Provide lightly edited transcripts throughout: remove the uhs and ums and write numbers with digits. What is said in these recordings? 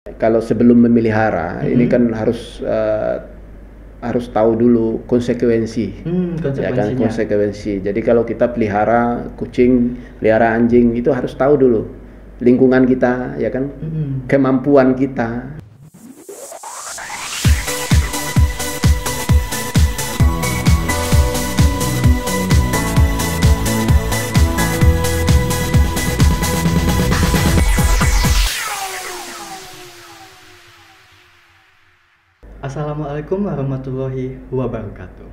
Kalau sebelum memelihara, ini kan harus tahu dulu konsekuensi, ya kan, Konsekuensinya. konsekuensi. Jadi kalau kita pelihara kucing, pelihara anjing, itu harus tahu dulu lingkungan kita, ya kan, kemampuan kita. Assalamualaikum warahmatullahi wabarakatuh.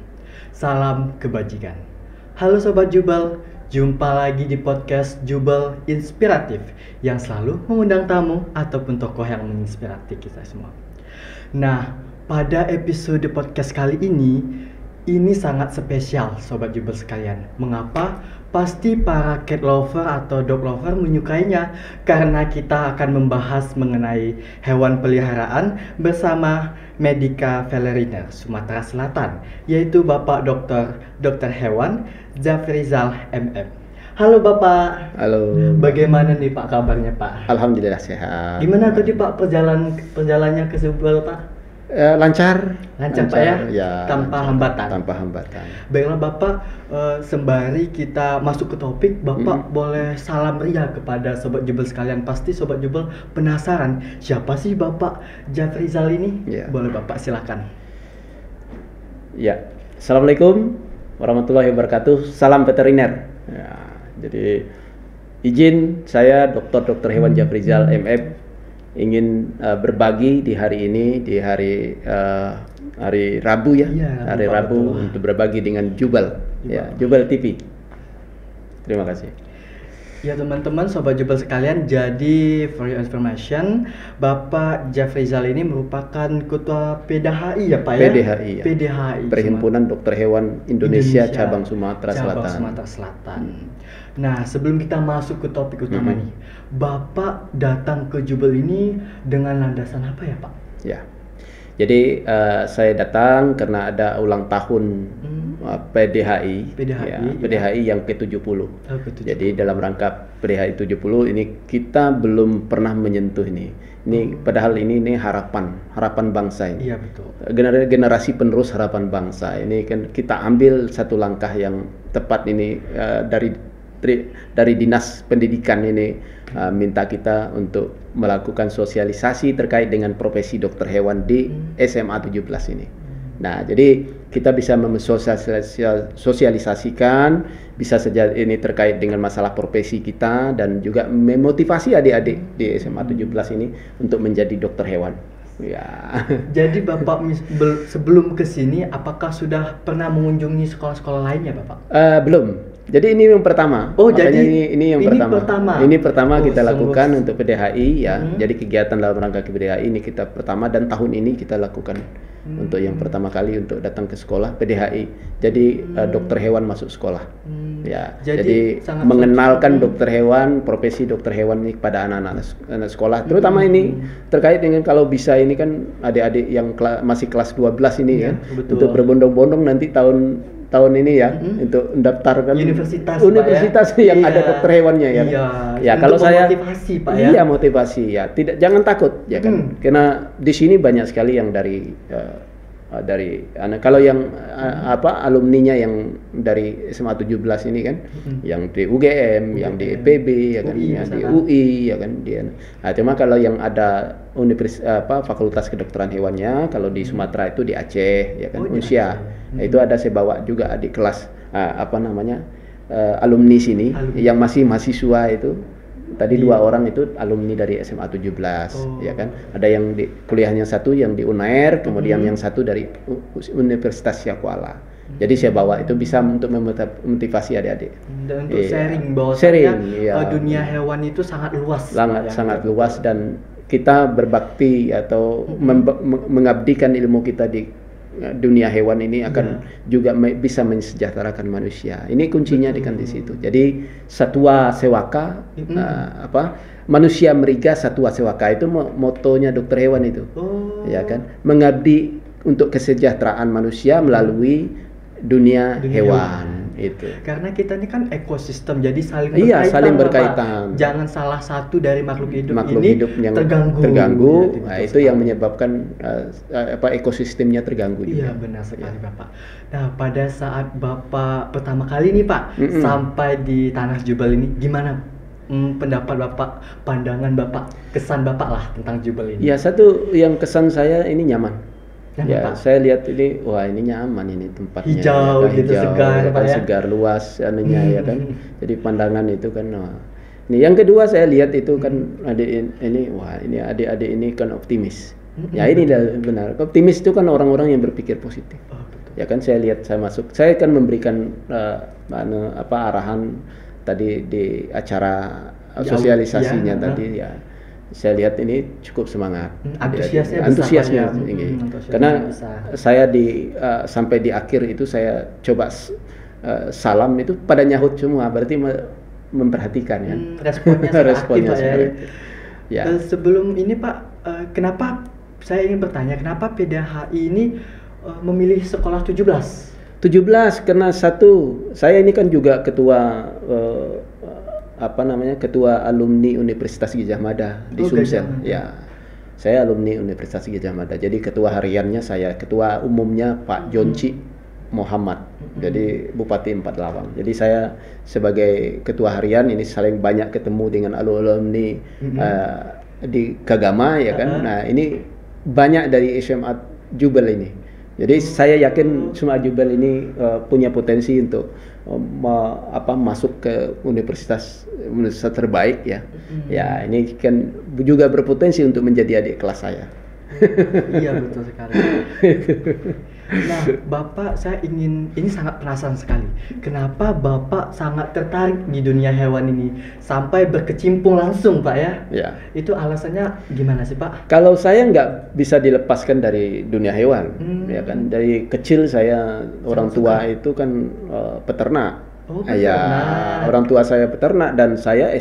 Salam kebajikan. Halo Sobat Jubal, jumpa lagi di podcast Jubal Inspiratif yang selalu mengundang tamu ataupun tokoh yang menginspirasi kita semua. Nah, pada episode podcast kali ini sangat spesial Sobat Jubal sekalian. Mengapa? Pasti para cat lover atau dog lover menyukainya, karena kita akan membahas mengenai hewan peliharaan bersama Medika Veteriner Sumatera Selatan, yaitu Bapak Dokter Hewan Jafrizal MM. Halo Bapak. Halo. Bagaimana nih Pak kabarnya Pak? Alhamdulillah sehat. Gimana tadi Pak perjalanannya ke Jubal Pak? Lancar Pak ya, tanpa lancar, hambatan. tanpa hambatan. Baiklah Bapak, sembari kita masuk ke topik, Bapak boleh salam ria kepada Sobat Jubel sekalian. Pasti Sobat Jubel penasaran, siapa sih Bapak Jafrizal ini? Ya. Boleh Bapak silakan. Ya, Assalamualaikum warahmatullahi wabarakatuh. Salam veteriner. Ya, jadi izin saya Dokter Hewan Jafrizal MM ingin berbagi di hari ini, di hari Rabu ya, Iya, hari Bapak, Rabu betul. untuk berbagi dengan Jubal, ya, Jubal TV. Terima kasih. Ya teman-teman Sobat Jubel sekalian, jadi for your information, Bapak Jafrizal ini merupakan ketua PDHI ya Pak ya? PDHI ya. PDHI, Perhimpunan Dokter Hewan Indonesia Cabang Sumatera Selatan. Sumatera Selatan. Nah, sebelum kita masuk ke topik utama nih, Bapak datang ke Jubel ini dengan landasan apa ya Pak? Ya. Jadi saya datang karena ada ulang tahun PDHI, ya, PDHI yang ke-70. Jadi dalam rangka PDHI 70 ini kita belum pernah menyentuh ini. Ini padahal ini harapan bangsa ini. Iya betul. Generasi penerus harapan bangsa. Ini kan kita ambil satu langkah yang tepat ini dari Dinas Pendidikan ini minta kita untuk melakukan sosialisasi terkait dengan profesi dokter hewan di SMA 17 ini. Nah, jadi kita bisa mensosialisasikan, bisa saja ini terkait dengan masalah profesi kita dan juga memotivasi adik-adik di SMA 17 ini untuk menjadi dokter hewan. Ya. Jadi Bapak sebelum ke sini apakah sudah pernah mengunjungi sekolah-sekolah lainnya Bapak? Belum. Jadi ini yang pertama. Oh, makanya jadi ini yang pertama. Ini pertama kita lakukan untuk PDHI ya. Jadi kegiatan dalam rangka PDHI ini kita pertama dan tahun ini kita lakukan untuk yang pertama kali untuk datang ke sekolah PDHI. Jadi dokter hewan masuk sekolah. Ya. Jadi mengenalkan dokter hewan, profesi dokter hewan ini kepada anak-anak sekolah. Terutama ini terkait dengan kalau bisa ini kan adik-adik yang masih kelas 12 ini ya, untuk berbondong-bondong nanti tahun ini ya, untuk mendaftarkan universitas yang ada dokter hewannya ya. Ya kalau saya motivasi Pak ya. Iya, motivasi ya. Jangan takut ya kan. Karena di sini banyak sekali yang dari anak, kalau yang alumninya yang dari SMA 17 ini kan, yang di UGM, yang di EPB ya kan, yang di UI ya kan dia. Nah, cuma kalau yang ada fakultas kedokteran hewannya, kalau di Sumatera itu di Aceh ya kan, Unsia. Nah, itu ada saya bawa juga adik kelas alumni sini yang masih mahasiswa itu. Tadi 2 orang itu alumni dari SMA 17 ya kan. Ada yang di kuliahnya satu yang di UNAIR, kemudian yang satu dari Universitas Syakuala. Jadi saya bawa itu bisa untuk memotivasi adik-adik. Dan untuk sharing bahwa dunia hewan itu sangat luas. Sangat luas dan kita berbakti atau mengabdikan ilmu kita di dunia hewan ini akan juga bisa mensejahterakan manusia. Ini kuncinya di situ. Jadi satwa sewaka, manusia meriga satwa sewaka itu motonya dokter hewan itu. Ya kan? Mengabdi untuk kesejahteraan manusia melalui dunia hewan. Itu. Karena kita ini kan ekosistem, jadi saling Iya, berkaitan. saling Pak. berkaitan. Jangan salah satu dari makhluk hidup yang terganggu. Nah, betul itu yang menyebabkan ekosistemnya terganggu Iya, juga. benar sekali Bapak. Nah, pada saat Bapak pertama kali nih Pak sampai di Tanah Jubel ini, gimana pendapat Bapak, pandangan Bapak, kesan Bapak lah tentang Jubel ini? Ya, satu yang kesan saya ini nyaman. Ya, Pak? saya lihat ini, wah ini nyaman ini tempatnya. Hijau, ya, gitu, segar, ya, Pak, ya? segar luas anunya ya kan. Jadi pandangan itu kan. Wah. Ini yang kedua saya lihat itu kan adik-adik ini kan optimis. Ya ini benar. Optimis itu kan orang-orang yang berpikir positif. Oh, betul. Ya kan saya lihat saya masuk, saya kan memberikan arahan tadi di acara sosialisasinya tadi ya. Saya lihat ini cukup semangat, antusiasnya tinggi. Karena saya sampai di akhir itu saya coba salam itu pada nyahut semua, berarti memperhatikan ya. Responnya aktif ya. Sebelum ini Pak, kenapa saya ingin bertanya, kenapa PDHI ini memilih sekolah 17 karena satu, saya ini kan juga ketua ketua alumni Universitas Gadjah Mada di Sumsel. Ya, saya alumni Universitas Gadjah Mada. Jadi ketua hariannya saya, ketua umumnya Pak Jonci Muhammad. Jadi Bupati 4 Lawang. Jadi saya sebagai ketua harian ini saling banyak ketemu dengan alumni di Kagama ya kan. Nah ini banyak dari SMA Jubel ini. Jadi saya yakin semua Jubel ini punya potensi untuk masuk ke universitas terbaik ya. Ya ini kan juga berpotensi untuk menjadi adik kelas saya. Iya betul sekali. Nah Bapak, ini sangat penasaran sekali. Kenapa Bapak sangat tertarik di dunia hewan ini sampai berkecimpung langsung Pak ya? Ya. Itu alasannya gimana sih Pak? Kalau saya nggak bisa dilepaskan dari dunia hewan, ya kan. Dari kecil saya orang tua itu kan peternak. Oh, ya, orang tua saya peternak dan saya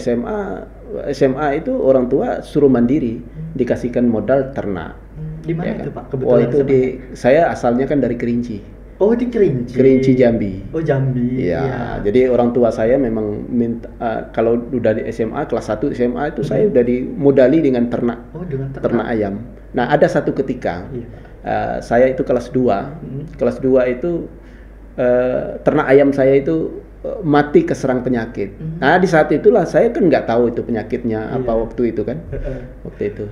SMA itu orang tua suruh mandiri, dikasihkan modal ternak. Di mana ya itu kan? Pak? Kebetulan saya asalnya kan dari Kerinci. Oh di Kerinci. Kerinci Jambi. Oh Jambi. Ya. Jadi orang tua saya memang minta kalau udah di SMA kelas 1 SMA itu saya udah dimodali dengan ternak. Oh dengan ternak ayam. Nah ada satu ketika saya itu kelas 2. Kelas 2 itu ternak ayam saya itu mati keserang penyakit. Nah di saat itulah saya kan nggak tahu itu penyakitnya apa waktu itu kan. Waktu itu.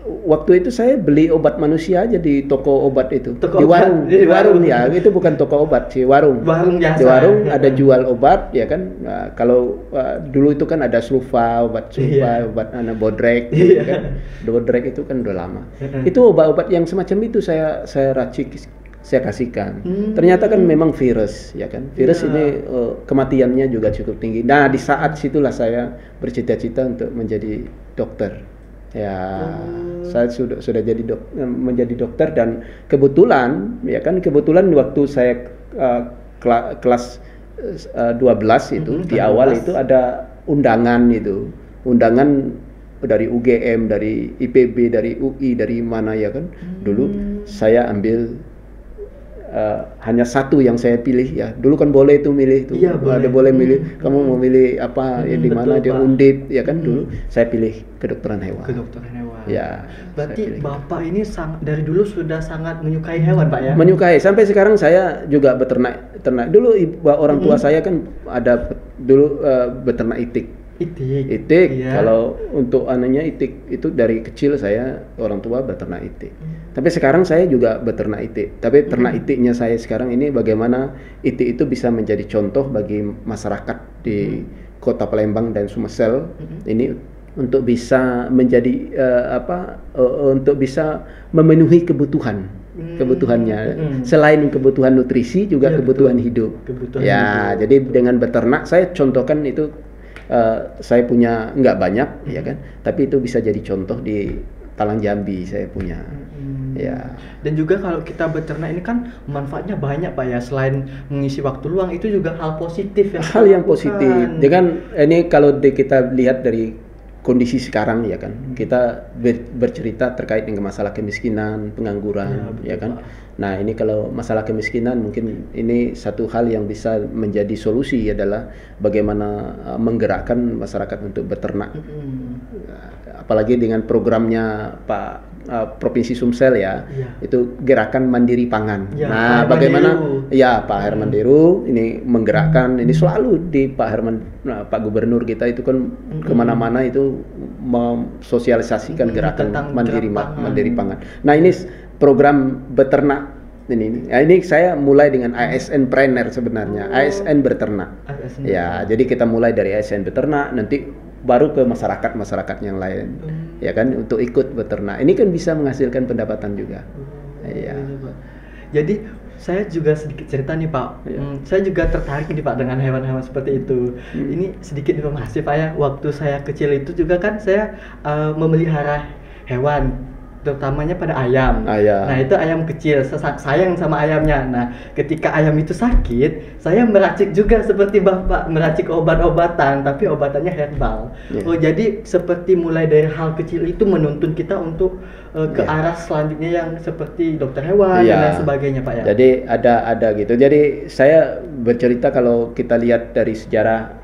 Waktu itu saya beli obat manusia aja di toko obat itu. Di warung ya, itu bukan toko obat sih, warung. Di warung ada jual obat ya kan. Nah, kalau dulu itu kan ada Slufa, obat obat Bodrek gitu kan. Bodrek itu kan udah lama. Itu obat-obat yang semacam itu saya racik, saya kasihkan. Ternyata kan memang virus ya kan. Virus ini kematiannya juga cukup tinggi. Nah, di saat situlah saya bercita-cita untuk menjadi dokter. Ya, saya sudah menjadi dokter dan kebetulan waktu saya kelas 12 itu di awal itu ada undangan dari UGM, dari IPB, dari UI, dari mana ya kan. Dulu saya ambil hanya satu yang saya pilih ya. Dulu kan boleh itu milih tuh. Iya, boleh milih. Kamu mau milih apa ya di mana dia Undip ya kan. Dulu saya pilih kedokteran hewan. Kedokteran hewan. Ya. Berarti Bapak ini dari dulu sudah sangat menyukai hewan, Pak ya? Menyukai. Sampai sekarang saya juga beternak. Dulu orang tua saya kan ada dulu beternak itik. Itik. Ya. Kalau untuk anunya itik itu dari kecil saya orang tua beternak itik. Tapi sekarang saya juga beternak itik. Tapi ternak itiknya saya sekarang ini bagaimana itik itu bisa menjadi contoh bagi masyarakat di Kota Palembang dan Sumsel ini untuk bisa menjadi untuk bisa memenuhi kebutuhannya. Selain kebutuhan nutrisi juga kebutuhan hidup. Jadi dengan beternak saya contohkan itu. Saya punya nggak banyak ya kan, tapi itu bisa jadi contoh di Talang Jambi saya punya. Ya. Dan juga kalau kita beternak ini kan manfaatnya banyak Pak ya, selain mengisi waktu luang itu juga hal positif yang positif. Dengan ini kalau kita lihat dari kondisi sekarang ya kan, kita bercerita terkait dengan masalah kemiskinan, pengangguran, ya kan. Nah ini kalau masalah kemiskinan mungkin ini satu hal yang bisa menjadi solusi adalah bagaimana menggerakkan masyarakat untuk beternak. Apalagi dengan programnya Pak Provinsi Sumsel ya, itu gerakan mandiri pangan. Nah Pak bagaimana Herman ya Pak Herman Deru ini menggerakkan, ini selalu di Pak Herman, Pak Gubernur kita itu kan kemana-mana itu mensosialisasikan gerakan mandiri pangan. Nah ini program beternak ini. Nah, ini saya mulai dengan ASN Trainer sebenarnya, ASN beternak. Ya, jadi kita mulai dari ASN beternak, nanti baru ke masyarakat yang lain, ya kan, untuk ikut beternak. Ini kan bisa menghasilkan pendapatan juga. Iya. Jadi saya juga sedikit cerita nih Pak. Saya juga tertarik nih Pak dengan hewan-hewan seperti itu. Ini sedikit informasi Pak ya. Waktu saya kecil itu juga kan saya memelihara hewan, terutamanya pada ayam. Nah itu ayam kecil, sayang sama ayamnya. Nah ketika ayam itu sakit, saya meracik juga seperti Bapak, meracik obat-obatan, tapi obatannya herbal. Oh jadi seperti mulai dari hal kecil itu menuntun kita untuk ke arah selanjutnya yang seperti dokter hewan dan lain sebagainya Pak ya. Jadi ada gitu. Jadi saya bercerita kalau kita lihat dari sejarah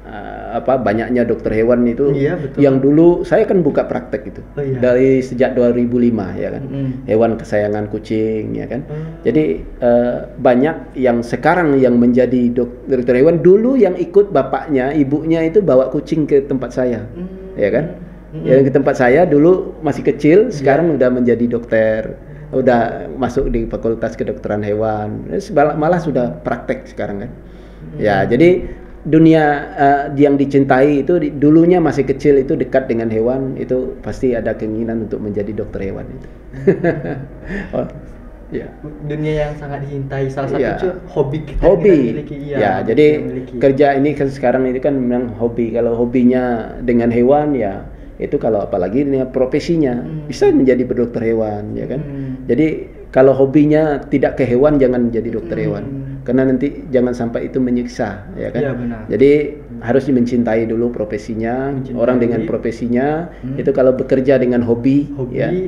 banyaknya dokter hewan itu, yang dulu saya kan buka praktek itu dari sejak 2005 ya kan, hewan kesayangan kucing ya kan. Jadi banyak yang sekarang yang menjadi dokter hewan, dulu yang ikut bapaknya ibunya itu bawa kucing ke tempat saya ya kan. Yang ke tempat saya dulu masih kecil, sekarang udah menjadi dokter, udah masuk di fakultas kedokteran hewan, malah sudah praktek sekarang kan. Ya jadi dunia yang dicintai itu dulunya masih kecil itu dekat dengan hewan, itu pasti ada keinginan untuk menjadi dokter hewan itu. Dunia yang sangat dicintai, salah satu hobi kita miliki. Jadi kerja ini kan sekarang itu kan memang hobi. Kalau hobinya dengan hewan ya itu, kalau apalagi ini profesinya bisa menjadi dokter hewan ya kan. Jadi kalau hobinya tidak ke hewan, jangan jadi dokter hewan, karena nanti jangan sampai itu menyiksa ya kan. Jadi harus mencintai dulu profesinya. Orang dengan profesinya itu kalau bekerja dengan hobi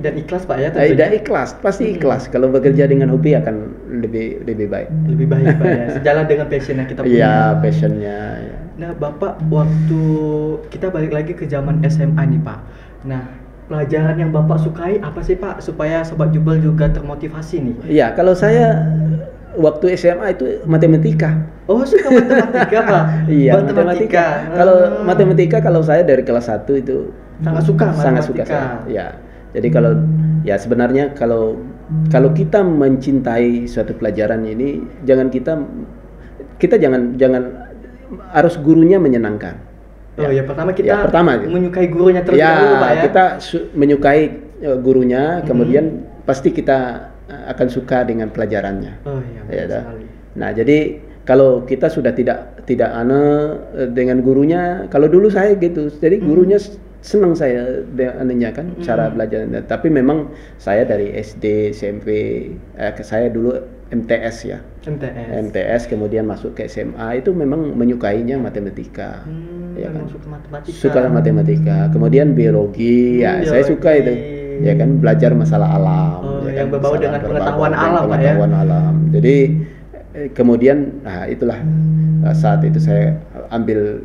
dan ikhlas Pak ya. Tidak ikhlas, pasti ikhlas. Kalau bekerja dengan hobi akan lebih baik. Lebih baik Pak ya. Sejalan dengan passion yang kita punya. Iya, passionnya. Ya. Nah Bapak, waktu kita balik lagi ke zaman SMA nih Pak. Nah pelajaran yang Bapak sukai apa sih Pak, supaya Sobat Jubel juga termotivasi nih? Iya, kalau saya waktu SMA itu matematika. Oh, suka matematika Pak? Iya, matematika. Kalau matematika, kalau saya dari kelas 1 itu sangat suka matematika. Sangat suka saya. Ya. Jadi kalau ya sebenarnya kalau kita mencintai suatu pelajaran ini, kita jangan harus gurunya menyenangkan. Pertama kita menyukai gurunya terlebih dahulu Pak ya. Kita menyukai gurunya, kemudian pasti kita akan suka dengan pelajarannya. Nah, jadi kalau kita sudah tidak dengan gurunya, kalau dulu saya gitu, jadi gurunya senang saya kan cara belajarnya. Tapi memang saya dari SD, SMP, saya dulu MTS ya. MTS kemudian masuk ke SMA itu memang menyukainya matematika. Ya kan? Suka matematika. Kemudian biologi, saya suka itu. Ya kan, belajar masalah alam. Yang berbau dengan pengetahuan alam Pak ya. Pengetahuan alam. Jadi kemudian itulah saat itu saya ambil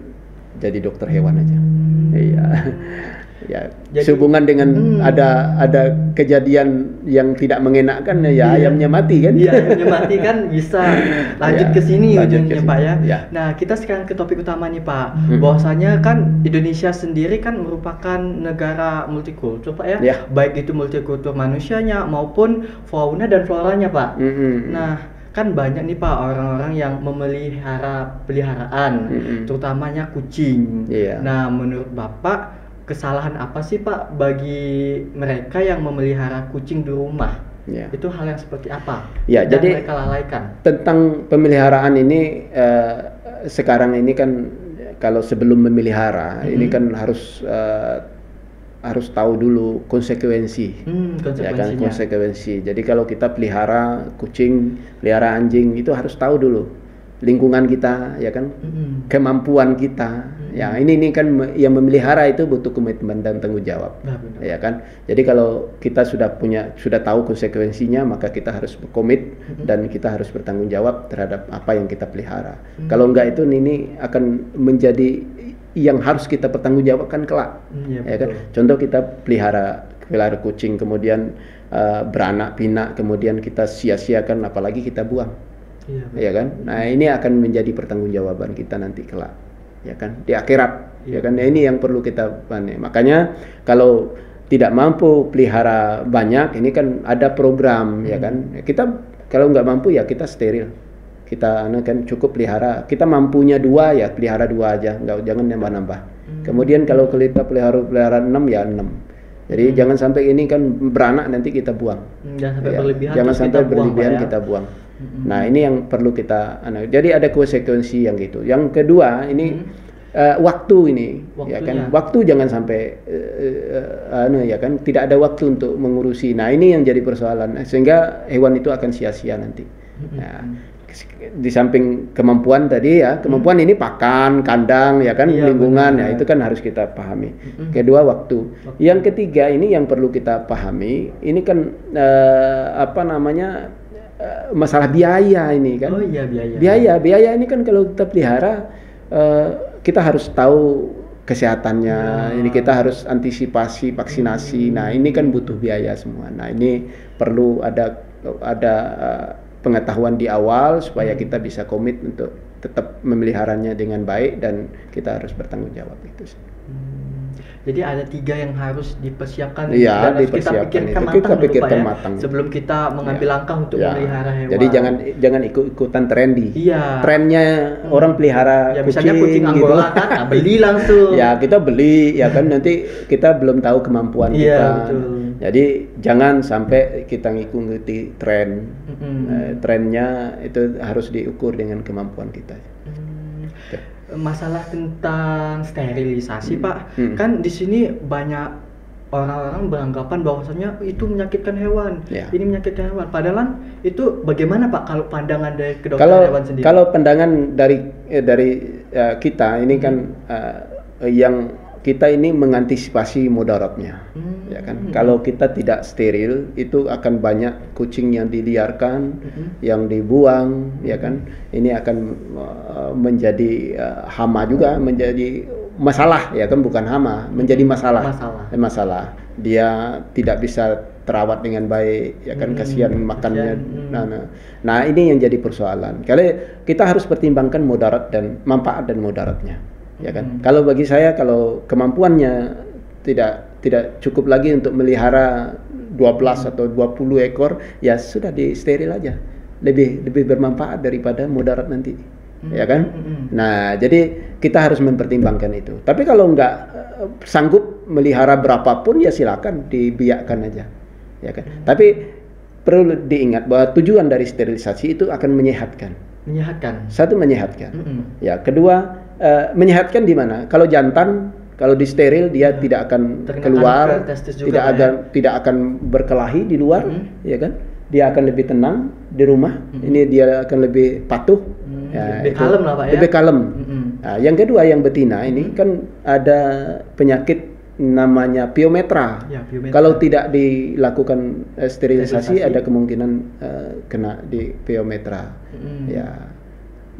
jadi dokter hewan aja. Iya. Ya, sehubungan dengan ada kejadian yang tidak mengenakkan ya, ayamnya mati kan. Iya, ayamnya mati kan, bisa lanjut ke sini ujungnya Pak ya. Nah, kita sekarang ke topik utama nih Pak. Bahwasanya kan Indonesia sendiri kan merupakan negara multikultur Pak ya. Baik itu multikultur manusianya maupun fauna dan floranya Pak. Nah, kan banyak nih Pak orang-orang yang memelihara peliharaan, terutamanya kucing. Nah, menurut Bapak, kesalahan apa sih Pak bagi mereka yang memelihara kucing di rumah? Itu hal yang seperti apa? Ya, jadi mereka lalaikan. Tentang pemeliharaan ini, sekarang ini kan kalau sebelum memelihara ini kan harus tahu dulu konsekuensi. Ya kan, konsekuensi. Jadi kalau kita pelihara kucing, pelihara anjing itu harus tahu dulu lingkungan kita, ya kan, kemampuan kita. Ya, ini kan yang memelihara itu butuh komitmen dan tanggung jawab. Ya kan. Jadi kalau kita sudah tahu konsekuensinya, maka kita harus berkomit dan kita harus bertanggung jawab terhadap apa yang kita pelihara. Kalau enggak itu ini akan menjadi yang harus kita pertanggungjawabkan kelak. Ya kan. Contoh kita pelihara kucing, kemudian beranak pinak, kemudian kita sia-siakan, apalagi kita buang. Ya kan. Nah, ini akan menjadi pertanggungjawaban kita nanti kelak, ya kan, di akhirat. Ya kan. Nah, ini yang perlu kita makanya kalau tidak mampu pelihara banyak, ini kan ada program, ya kan. Kita kalau nggak mampu ya kita steril. Kita kan cukup pelihara. Kita mampunya 2 ya pelihara 2 aja, jangan nambah-nambah. Kemudian kalau kita pelihara 6 ya 6. Jadi jangan sampai ini kan beranak nanti kita buang. Jangan sampai berlebihan kita buang. Nah, ini yang perlu kita jadi ada konsekuensi yang gitu. Yang kedua ini waktu ini, ya kan. Waktu jangan sampai ya kan, tidak ada waktu untuk mengurusi. Nah, ini yang jadi persoalan sehingga hewan itu akan sia-sia nanti. Nah, di samping kemampuan tadi ya, kemampuan ini pakan, kandang, ya kan, lingkungan, ya itu kan harus kita pahami. Kedua waktu. Yang ketiga ini yang perlu kita pahami, ini kan masalah biaya ini kan. Biaya ini kan kalau kita pelihara kita harus tahu kesehatannya. Ini kita harus antisipasi vaksinasi. Nah, ini kan butuh biaya semua. Nah, ini perlu ada pengetahuan di awal supaya kita bisa komit untuk tetap memeliharanya dengan baik dan kita harus bertanggung jawab itu. Jadi ada 3 yang harus dipersiapkan dan harus kita pikirkan matang sebelum kita mengambil langkah untuk memelihara hewan. Jadi jangan ikut-ikutan trendy. Trennya orang pelihara misalnya kucing Angola gitu. Kan beli langsung. Ya, kita beli, ya kan, nanti kita belum tahu kemampuan kita. Betul. Jadi jangan sampai kita ngikuti tren. Trennya itu harus diukur dengan kemampuan kita. Masalah tentang sterilisasi, Pak. Kan di sini banyak orang-orang beranggapan bahwasanya itu menyakitkan hewan. Ini menyakitkan hewan. Padahal itu bagaimana, Pak, kalau pandangan dari kedokteran hewan sendiri? Kalau pandangan dari kita ini kan yang kita ini mengantisipasi mudaratnya, ya kan. Kalau kita tidak steril, itu akan banyak kucing yang diliarkan, yang dibuang, ya kan. Ini akan menjadi hama juga, menjadi masalah, ya kan, bukan hama, menjadi masalah. Dia tidak bisa terawat dengan baik, ya kan, kasihan makannya. Nah, ini yang jadi persoalan. Kalau kita harus pertimbangkan mudarat dan manfaat dan mudaratnya. Ya kan. Kalau bagi saya, kalau kemampuannya tidak cukup lagi untuk melihara 12 atau 20 ekor, ya sudah di steril aja. Lebih bermanfaat daripada mudarat nanti. Ya kan? Nah, jadi kita harus mempertimbangkan itu. Tapi kalau nggak sanggup melihara berapapun, ya silakan dibiarkan aja. Ya kan? Tapi perlu diingat bahwa tujuan dari sterilisasi itu akan menyehatkan. Satu, menyehatkan. Ya, kedua, menyehatkan di mana? Kalau jantan, kalau di steril dia tidak akan keluar, tidak akan berkelahi di luar, ya kan? Dia akan lebih tenang di rumah. Ini dia akan lebih patuh, lebih kalem lah, Pak, ya. Lebih kalem. Nah, yang kedua, yang betina ini kan ada penyakit namanya piometra. Kalau tidak dilakukan sterilisasi ada kemungkinan kena di piometra. Ya.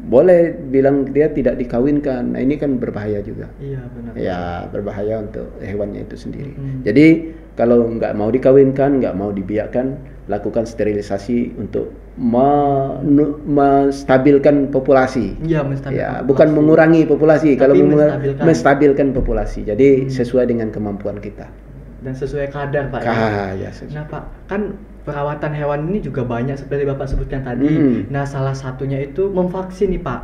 Boleh bilang dia tidak dikawinkan. Nah, ini kan berbahaya juga. Benar. Ya, berbahaya untuk hewannya itu sendiri. Jadi kalau nggak mau dikawinkan, nggak mau dibiarkan, lakukan sterilisasi untuk menstabilkan populasi. Bukan mengurangi populasi, kalau menstabilkan populasi. Jadi sesuai dengan kemampuan kita. Dan sesuai kadar, Pak. Nah, Pak, kan perawatan hewan ini juga banyak seperti Bapak sebutkan tadi. Nah, salah satunya itu memvaksin nih, Pak.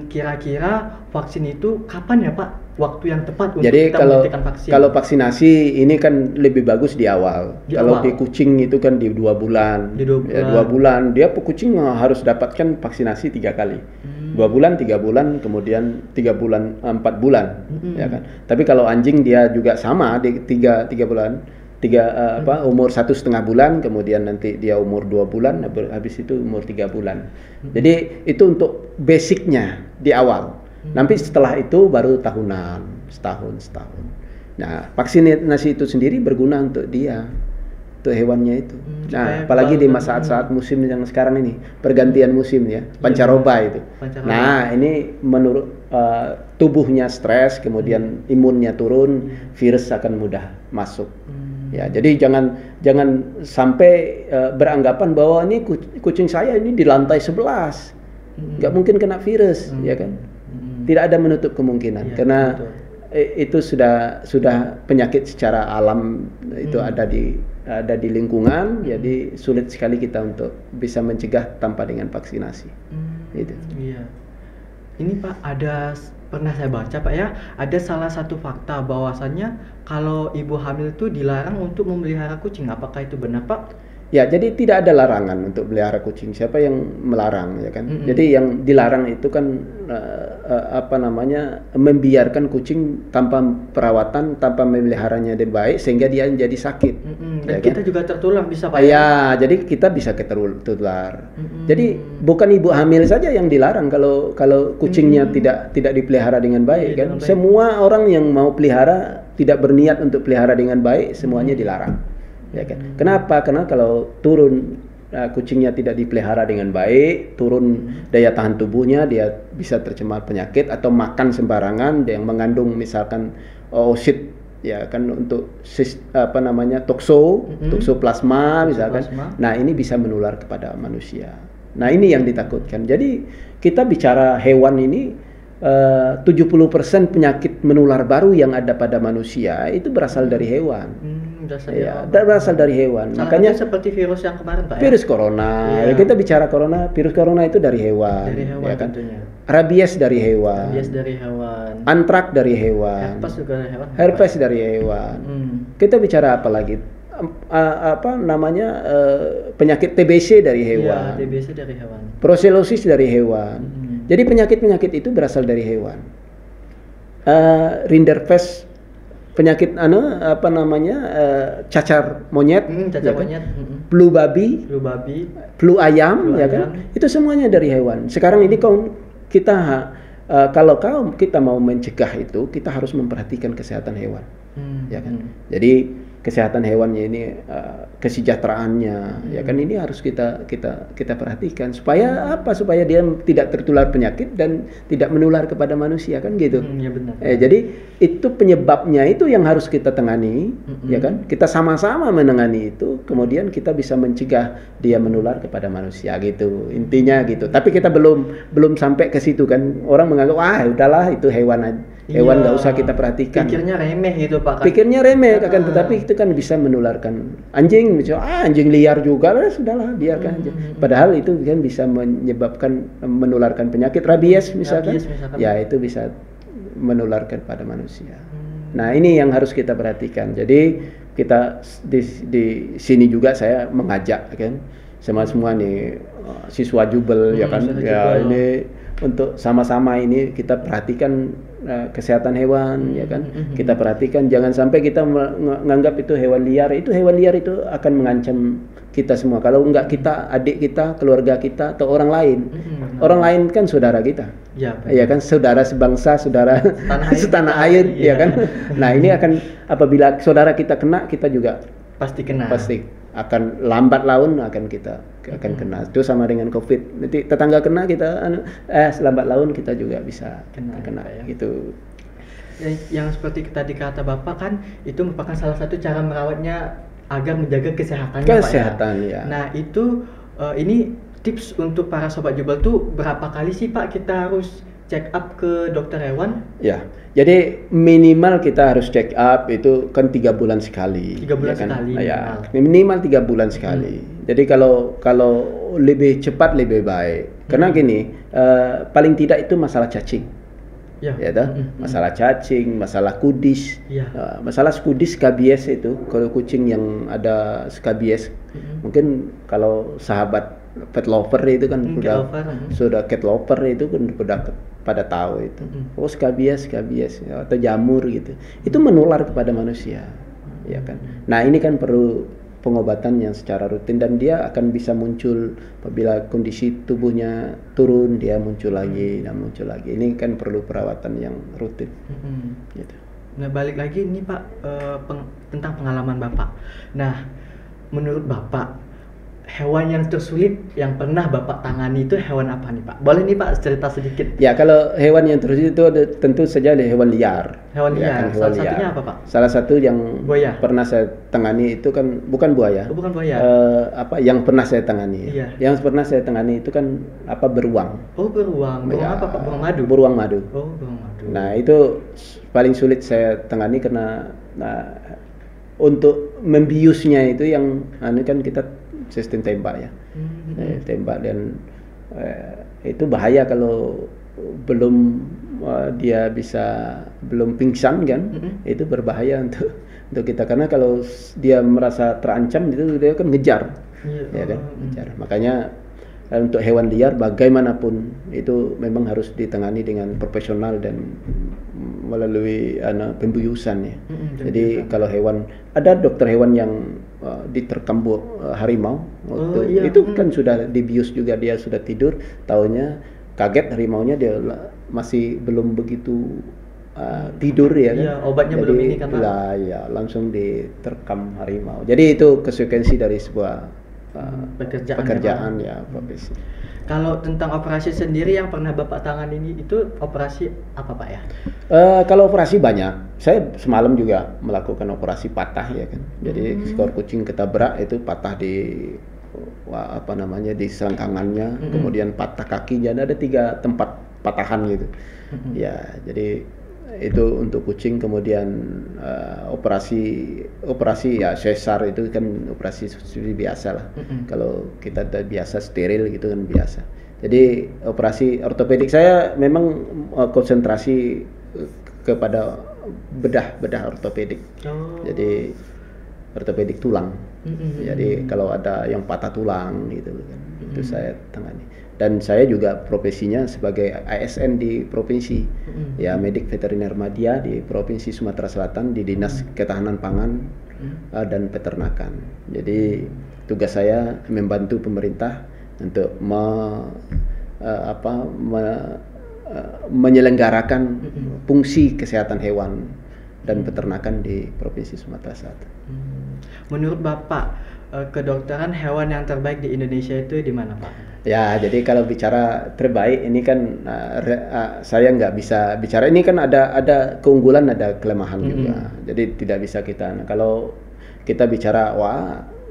Kira-kira vaksin itu kapan ya, Pak? Waktu yang tepat untuk kita menyuntikkan vaksin. Kalau vaksinasi ini kan lebih bagus di awal. Kalau di kucing itu kan di 2 bulan. Di 2 bulan. Ya, 2 bulan. Dia kucing harus dapatkan vaksinasi 3 kali. 2 bulan, 3 bulan, kemudian 3 bulan, 4 bulan, ya kan. Tapi kalau anjing dia juga sama di 3 bulan. umur 1,5 bulan, kemudian nanti dia umur 2 bulan, habis itu umur 3 bulan. Jadi itu untuk basicnya di awal. Nanti setelah itu baru tahunan, setahun. Nah, vaksinasi itu sendiri berguna untuk dia, untuk hewannya itu. Nah, apalagi di saat-saat musim yang sekarang ini, pergantian musim ya, pancaroba itu. Nah, ini menurut tubuhnya stres, kemudian imunnya turun, virus akan mudah masuk. Ya, jadi jangan sampai beranggapan bahwa ini kucing saya ini di lantai 11, nggak mungkin kena virus, ya kan? Tidak ada menutup kemungkinan, karena itu sudah penyakit secara alam itu ada di lingkungan, jadi sulit sekali kita untuk bisa mencegah tanpa dengan vaksinasi. Gitu. Iya. Ini Pak, pernah saya baca Pak ya, ada salah satu fakta bahwasannya kalau ibu hamil itu dilarang untuk memelihara kucing. Apakah itu benar Pak? Ya, jadi tidak ada larangan untuk melihara kucing. Siapa yang melarang, ya kan? Jadi yang dilarang itu kan membiarkan kucing tanpa perawatan, tanpa memeliharanya dengan baik sehingga dia menjadi sakit. Dan ya kita kan? juga tertular bisa Pak. Ya, jadi kita bisa tertular. Jadi bukan ibu hamil saja yang dilarang kalau kucingnya tidak dipelihara dengan baik, kan? Dengan baik. Semua orang yang mau pelihara tidak berniat untuk pelihara dengan baik, semuanya dilarang. Ya kan? Kenapa? Karena kalau kucingnya tidak dipelihara dengan baik, turun daya tahan tubuhnya, dia bisa tercemar penyakit atau makan sembarangan yang mengandung misalkan oosit, ya kan, untuk toksoplasma misalkan. Nah, ini bisa menular kepada manusia. Nah, ini yang ditakutkan. Jadi kita bicara hewan ini 70% penyakit menular baru yang ada pada manusia itu berasal dari hewan. Berasal dari hewan. Makanya seperti virus yang kemarin Pak. Virus corona. Ya, kita bicara corona, virus corona itu dari hewan. Dari hewan, ya kan? Tentunya. Rabies dari hewan. Antrak dari hewan. Herpes juga dari hewan. Herpes dari hewan. Kita bicara apa lagi? Penyakit TBC dari hewan. Ya, TBC dari hewan. Brucellosis dari hewan. Jadi penyakit-penyakit itu berasal dari hewan. Rinderpest, penyakit cacar monyet, flu babi, flu ayam, ya kan? Itu semuanya dari hewan. Sekarang ini kalau kita mau mencegah itu, kita harus memperhatikan kesehatan hewan, ya kan? Jadi kesehatan hewannya ini, kesejahteraannya, ya kan, ini harus kita perhatikan supaya dia tidak tertular penyakit dan tidak menular kepada manusia, kan gitu. Ya benar. Jadi itu penyebabnya itu yang harus kita tangani, ya kan? Kita sama-sama menangani itu, kemudian kita bisa mencegah dia menular kepada manusia, gitu. Intinya gitu. Tapi kita belum sampai ke situ, kan. Orang menganggap udahlah itu hewan nggak usah kita perhatikan. Pikirnya remeh gitu Pak. Pikirnya remeh, tetapi itu kan bisa menularkan. Anjing, misalnya anjing liar juga, sudahlah biarkan aja. Padahal itu kan bisa menularkan penyakit rabies misalkan. Ya, itu bisa menularkan pada manusia. Nah, ini yang harus kita perhatikan. Jadi kita di sini juga saya mengajak, kan, semua nih siswa Jubel, ya kan. Ya, ini untuk sama-sama ini kita perhatikan kesehatan hewan, ya kan. Kita perhatikan, jangan sampai kita menganggap itu hewan liar. Itu hewan liar itu akan mengancam kita semua. Kalau enggak kita, adik kita, keluarga kita, atau orang lain. Orang lain kan saudara kita. Ya kan, saudara sebangsa, saudara setanah air, ya kan. Nah, ini akan, apabila saudara kita kena, kita juga pasti kena. Pasti akan lambat laun kita akan kena. Itu sama dengan COVID. Nanti tetangga kena, kita lambat laun kita juga bisa kena ya. Gitu. Yang seperti tadi kata Bapak, kan itu merupakan salah satu cara merawatnya agar menjaga kesehatannya, Kesehatan, Pak, ya. Nah, itu ini tips untuk para sobat Jubel tuh berapa kali sih Pak kita harus check up ke dokter hewan? Ya. Jadi minimal kita harus check up itu kan 3 bulan sekali. 3 bulan ya kan? sekali. Ya, minimal 3 bulan sekali. Jadi kalau lebih cepat lebih baik. Karena gini, paling tidak itu masalah cacing. Ya masalah cacing, masalah kudis. Masalah kudis skabies itu, kalau kucing yang ada skabies, mungkin kalau sahabat pet lover itu kan sudah cat lover itu kan udah pada tahu itu. Skabies atau jamur gitu. Itu menular kepada manusia. ya kan. Nah ini kan perlu pengobatan yang secara rutin dan dia akan bisa muncul apabila kondisi tubuhnya turun, dia muncul lagi dan muncul lagi. Ini kan perlu perawatan yang rutin. Gitu. Nah balik lagi nih Pak, tentang pengalaman Bapak. Nah menurut Bapak, hewan yang tersulit yang pernah Bapak tangani itu hewan apa nih Pak? Boleh nih Pak cerita sedikit? Ya kalau hewan yang tersulit itu tentu saja ada hewan liar. Hewan liar. Kan, Salah satunya apa Pak? Salah satu yang buaya. Pernah saya tangani itu kan bukan buaya. Oh, bukan buaya. Yang pernah saya tangani. Iya. Yang pernah saya tangani itu kan beruang. Oh beruang. Beruang ya, apa Pak? Beruang madu. Beruang madu. Oh beruang madu. Nah itu paling sulit saya tangani karena untuk membiusnya itu yang kan kita sistem tembak ya. Tembak dan itu bahaya kalau belum dia belum pingsan kan. Itu berbahaya untuk kita karena kalau dia merasa terancam itu dia akan ngejar. Ya kan? Ngejar. Makanya untuk hewan liar bagaimanapun itu memang harus ditangani dengan profesional dan melalui pembiusan ya. Jadi kalau hewan, ada dokter hewan yang diterkam harimau itu kan sudah dibius juga, dia sudah tidur, taunya kaget harimaunya dia masih belum begitu tidur ya kan. Iya, obatnya jadi, belum ini kan. Ya langsung diterkam harimau. Jadi itu konsekuensi dari sebuah pekerjaan ya, profesi. Kalau tentang operasi sendiri yang pernah Bapak tangani ini itu operasi apa Pak ya? Kalau operasi banyak. Saya semalam juga melakukan operasi patah ya kan. Jadi seekor kucing ketabrak itu patah di di selangkangannya, kemudian patah kaki. Jadi ada 3 tempat patahan gitu. Ya, jadi itu untuk kucing. Kemudian operasi ya sesar itu kan operasi biasa lah. Kalau kita biasa steril gitu kan biasa. Jadi operasi ortopedik saya memang konsentrasi kepada bedah ortopedik. Jadi ortopedik tulang. Jadi kalau ada yang patah tulang gitu kan, itu saya tangani. Dan saya juga profesinya sebagai ASN di provinsi, ya medik veteriner madya di Provinsi Sumatera Selatan di Dinas Ketahanan Pangan dan Peternakan. Jadi tugas saya membantu pemerintah untuk menyelenggarakan fungsi kesehatan hewan dan peternakan di Provinsi Sumatera Selatan. Menurut Bapak, kedokteran hewan yang terbaik di Indonesia itu di mana Pak? Ya, jadi kalau bicara terbaik ini kan saya nggak bisa bicara, ini kan ada keunggulan, ada kelemahan juga. Jadi tidak bisa kita. Kalau kita bicara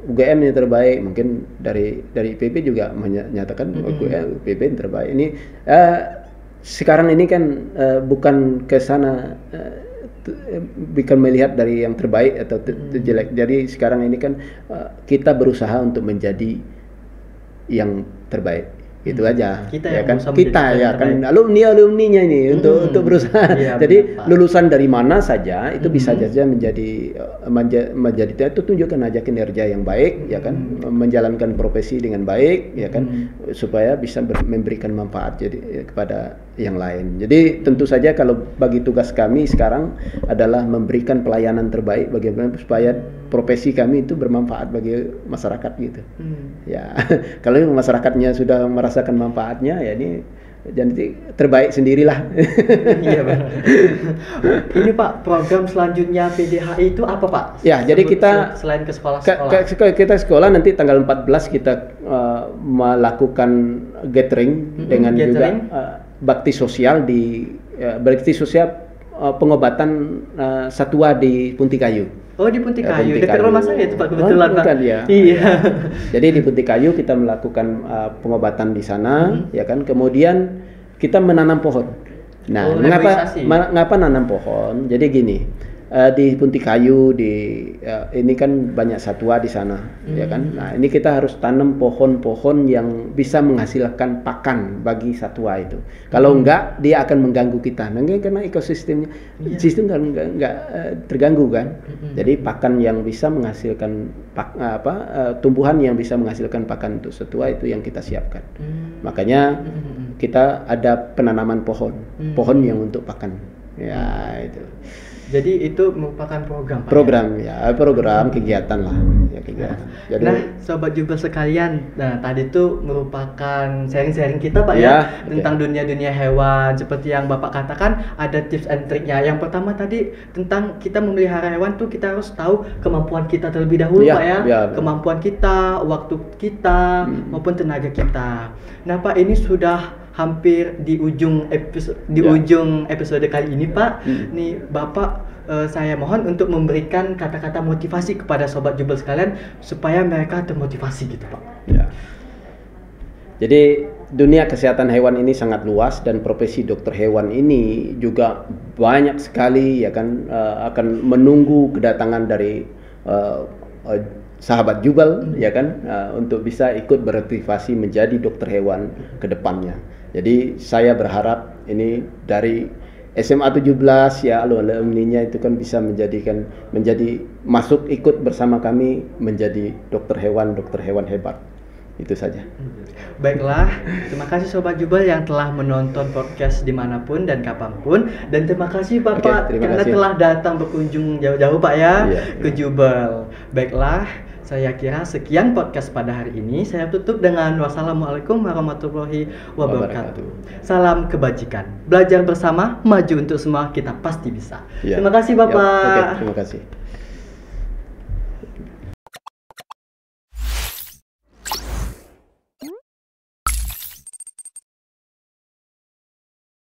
UGM yang terbaik, mungkin dari IPB juga menyatakan UGM IPB yang terbaik. Ini sekarang ini kan bukan ke sana, bukan melihat dari yang terbaik atau jelek. Jadi sekarang ini kan kita berusaha untuk menjadi yang terbaik, itu aja. Kita ya kan alumninya ini untuk berusaha. Jadi lulusan dari mana saja itu bisa saja menjadi itu tunjukkan aja kinerja yang baik ya kan, menjalankan profesi dengan baik ya kan, supaya bisa memberikan manfaat jadi kepada yang lain. Jadi tentu saja kalau bagi tugas kami sekarang adalah memberikan pelayanan terbaik bagaimana supaya profesi kami itu bermanfaat bagi masyarakat gitu. Ya, kalau masyarakatnya sudah merasakan manfaatnya ya ini jadi terbaik sendirilah. Iya Pak. Ini Pak, program selanjutnya PDHI itu apa Pak? Ya, jadi kita selain ke sekolah. Kita sekolah nanti tanggal 14 kita melakukan gathering dengan juga bakti sosial pengobatan satwa di Puntikayu. Oh di Puntikayu, dekat rumah saya itu Pak kebetulan Pak. Ya. Iya. Jadi di Puntikayu kita melakukan pengobatan di sana, ya kan. Kemudian kita menanam pohon. Nah, mengapa nanam pohon? Jadi gini, di Puntikayu ini kan banyak satwa di sana, ya kan. Nah, ini kita harus tanam pohon-pohon yang bisa menghasilkan pakan bagi satwa itu. Kalau enggak, dia akan mengganggu kita. Nah, karena ekosistem enggak terganggu kan. Jadi pakan yang bisa menghasilkan tumbuhan yang bisa menghasilkan pakan untuk satwa itu yang kita siapkan. Makanya kita ada penanaman pohon yang untuk pakan. Ya, itu. Jadi itu merupakan program, Pak, Program kegiatan lah, ya kegiatan. Jadi, nah, sobat Jubel sekalian, nah tadi itu merupakan sharing-sharing kita, Pak, tentang dunia-dunia hewan. Seperti yang Bapak katakan, ada tips and triknya. Yang pertama tadi tentang kita memelihara hewan tuh kita harus tahu kemampuan kita terlebih dahulu, Pak, kemampuan kita, waktu kita, maupun tenaga kita. Nah, Pak, ini sudah hampir di ujung episode kali ini, Pak. Nih Bapak, saya mohon untuk memberikan kata-kata motivasi kepada sobat Jubel sekalian supaya mereka termotivasi gitu, Pak. Ya. Jadi dunia kesehatan hewan ini sangat luas dan profesi dokter hewan ini juga banyak sekali ya kan, akan menunggu kedatangan dari sahabat Jubel ya kan, untuk bisa ikut bermotivasi menjadi dokter hewan ke depannya. Jadi saya berharap ini dari SMA 17 ya alumninya itu kan bisa menjadi masuk ikut bersama kami menjadi dokter hewan hebat. Itu saja. Baiklah, terima kasih sobat Jubel yang telah menonton podcast dimanapun dan kapanpun, dan terima kasih Bapak karena telah datang berkunjung jauh-jauh, Pak, ke Jubel. Baiklah, saya kira sekian podcast pada hari ini. Saya tutup dengan wassalamualaikum warahmatullahi wabarakatuh. Salam kebajikan. Belajar bersama, maju untuk semua, kita pasti bisa. Terima kasih Bapak. Terima kasih.